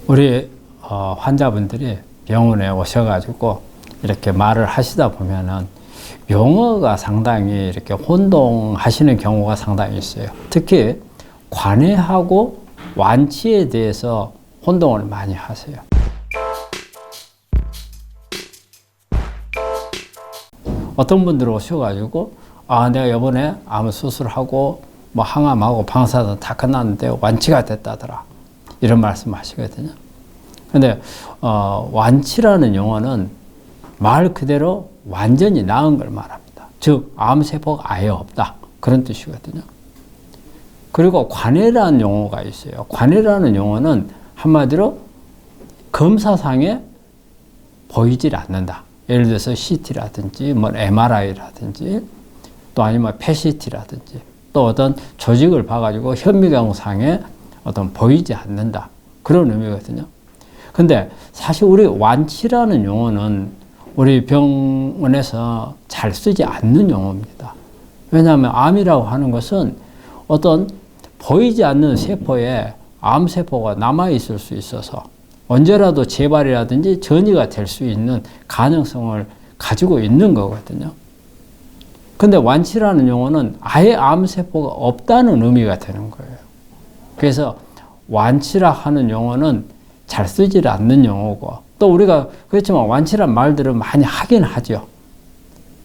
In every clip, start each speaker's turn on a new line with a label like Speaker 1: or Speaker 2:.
Speaker 1: 우리 환자분들이 병원에 오셔가지고 이렇게 말을 하시다 보면은 용어가 상당히 이렇게 혼동하시는 경우가 상당히 있어요. 특히 관해하고 완치에 대해서 혼동을 많이 하세요. 어떤 분들 오셔가지고 내가 이번에 암 수술하고 뭐 항암하고 방사선 다 끝났는데 완치가 됐다더라, 이런 말씀 하시거든요. 근데 완치라는 용어는 말 그대로 완전히 나은 걸 말합니다. 즉 암세포가 아예 없다, 그런 뜻이거든요. 그리고 관해라는 용어가 있어요. 관해라는 용어는 한마디로 검사상에 보이질 않는다. 예를 들어서 CT라든지 뭐 MRI라든지 또 아니면 PET-CT라든지 또 어떤 조직을 봐가지고 현미경상에 어떤 보이지 않는다, 그런 의미거든요. 근데 사실 우리 완치라는 용어는 우리 병원에서 잘 쓰지 않는 용어입니다. 왜냐하면 암이라고 하는 것은 어떤 보이지 않는 세포에 암세포가 남아있을 수 있어서 언제라도 재발이라든지 전이가 될 수 있는 가능성을 가지고 있는 거거든요. 근데 완치라는 용어는 아예 암세포가 없다는 의미가 되는 거예요. 그래서 완치라 하는 용어는 잘 쓰지 않는 용어고, 또 우리가 그렇지만 완치란 말들을 많이 하긴 하죠.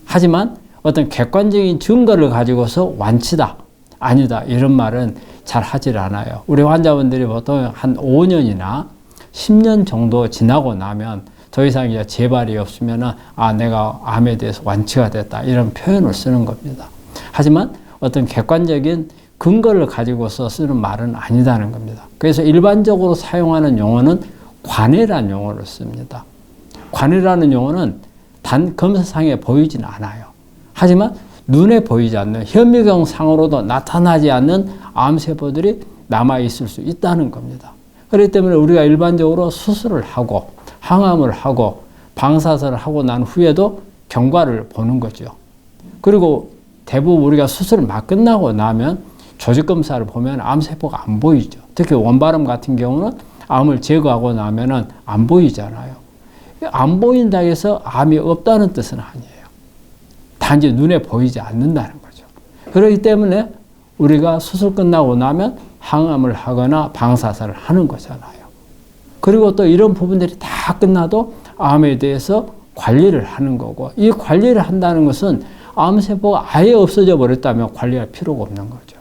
Speaker 1: 하지만 어떤 객관적인 증거를 가지고서 완치다, 아니다, 이런 말은 잘 하질 않아요. 우리 환자분들이 보통 한 5년이나 10년 정도 지나고 나면 더 이상 이제 재발이 없으면은 내가 암에 대해서 완치가 됐다, 이런 표현을 쓰는 겁니다. 하지만 어떤 객관적인 근거를 가지고서 쓰는 말은 아니다는 겁니다. 그래서 일반적으로 사용하는 용어는 관해라는 용어를 씁니다. 관해라는 용어는 단 검사상에 보이진 않아요. 하지만 눈에 보이지 않는 현미경상으로도 나타나지 않는 암세포들이 남아있을 수 있다는 겁니다. 그렇기 때문에 우리가 일반적으로 수술을 하고 항암을 하고 방사선을 하고 난 후에도 경과를 보는 거죠. 그리고 대부분 우리가 수술을 막 끝나고 나면 조직검사를 보면 암세포가 안 보이죠. 특히 원발암 같은 경우는 암을 제거하고 나면은 안 보이잖아요. 안 보인다 해서 암이 없다는 뜻은 아니에요. 단지 눈에 보이지 않는다는 거죠. 그렇기 때문에 우리가 수술 끝나고 나면 항암을 하거나 방사선을 하는 거잖아요. 그리고 또 이런 부분들이 다 끝나도 암에 대해서 관리를 하는 거고, 이 관리를 한다는 것은 암세포가 아예 없어져 버렸다면 관리할 필요가 없는 거죠.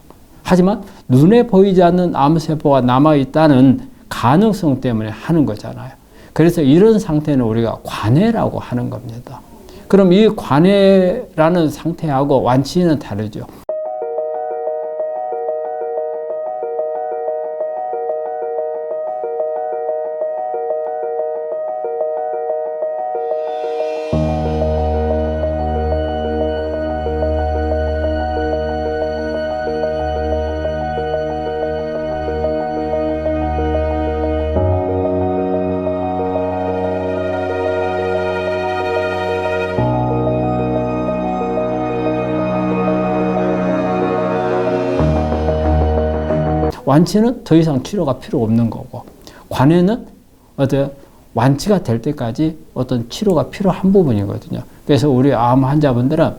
Speaker 1: 하지만 눈에 보이지 않는 암세포가 남아있다는 가능성 때문에 하는 거잖아요. 그래서 이런 상태는 우리가 관해라고 하는 겁니다. 그럼 이 관해라는 상태하고 완치는 다르죠. 완치는 더 이상 치료가 필요 없는 거고, 관해는 완치가 될 때까지 어떤 치료가 필요한 부분이거든요. 그래서 우리 암 환자분들은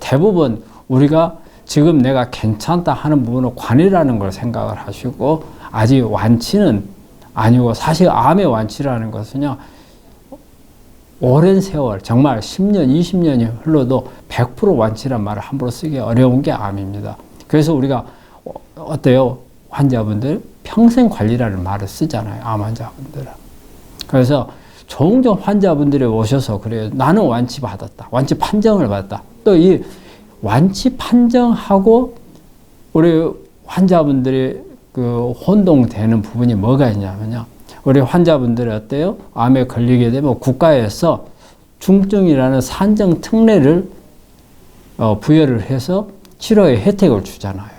Speaker 1: 대부분 우리가 지금 내가 괜찮다 하는 부분은 관해라는 걸 생각을 하시고, 아직 완치는 아니고, 사실 암의 완치라는 것은요, 오랜 세월, 정말 10년, 20년이 흘러도 100% 완치란 말을 함부로 쓰기 어려운 게 암입니다. 그래서 우리가 환자분들 평생 관리라는 말을 쓰잖아요, 암 환자분들은. 그래서 종종 환자분들이 오셔서 그래요. 나는 완치 받았다, 완치 판정을 받았다. 또 이 완치 판정하고 우리 환자분들이 혼동되는 부분이 뭐가 있냐면요, 우리 환자분들이 암에 걸리게 되면 국가에서 중증이라는 산정 특례를 부여를 해서 치료의 혜택을 주잖아요.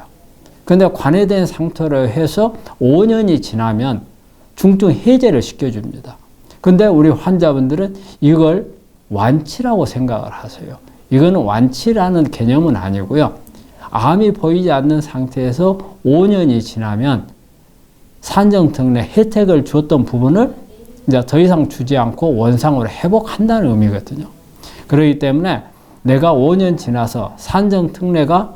Speaker 1: 근데 관해된 상태로 해서 5년이 지나면 중증 해제를 시켜줍니다. 근데 우리 환자분들은 이걸 완치라고 생각을 하세요. 이거는 완치라는 개념은 아니고요. 암이 보이지 않는 상태에서 5년이 지나면 산정특례 혜택을 주었던 부분을 이제 더 이상 주지 않고 원상으로 회복한다는 의미거든요. 그렇기 때문에 내가 5년 지나서 산정특례가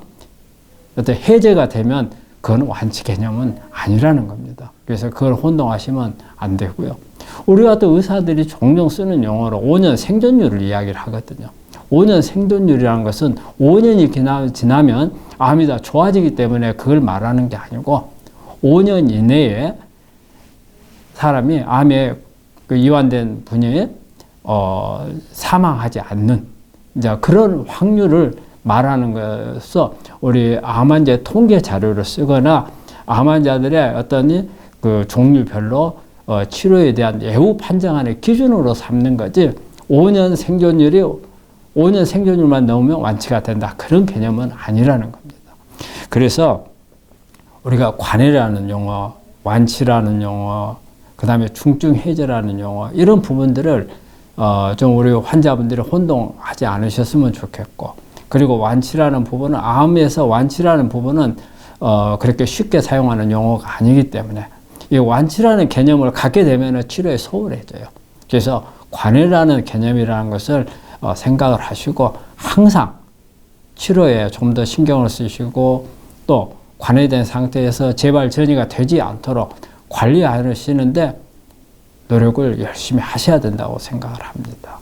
Speaker 1: 어떤 해제가 되면 그건 완치 개념은 아니라는 겁니다. 그래서 그걸 혼동하시면 안 되고요. 우리가 또 의사들이 종종 쓰는 용어로 5년 생존율을 이야기를 하거든요. 5년 생존율이라는 것은 5년이 지나면 암이 다 좋아지기 때문에 그걸 말하는 게 아니고 5년 이내에 사람이 암에 이완된 분이 사망하지 않는 이제 그런 확률을 말하는 것에서 우리 암 환자 통계 자료를 쓰거나 암 환자들의 어떤 그 종류별로 치료에 대한 예후 판정하는 기준으로 삼는 거지 5년 생존율만 넘으면 완치가 된다. 그런 개념은 아니라는 겁니다. 그래서 우리가 관해라는 용어, 완치라는 용어, 그 다음에 중증 해제라는 용어 이런 부분들을 좀 우리 환자분들이 혼동하지 않으셨으면 좋겠고 그리고 완치라는 부분은 암에서 완치라는 부분은 그렇게 쉽게 사용하는 용어가 아니기 때문에 이 완치라는 개념을 갖게 되면 치료에 소홀해져요. 그래서 관해라는 개념이라는 것을 생각을 하시고 항상 치료에 좀 더 신경을 쓰시고 또 관해된 상태에서 재발 전이가 되지 않도록 관리하시는데 노력을 열심히 하셔야 된다고 생각을 합니다.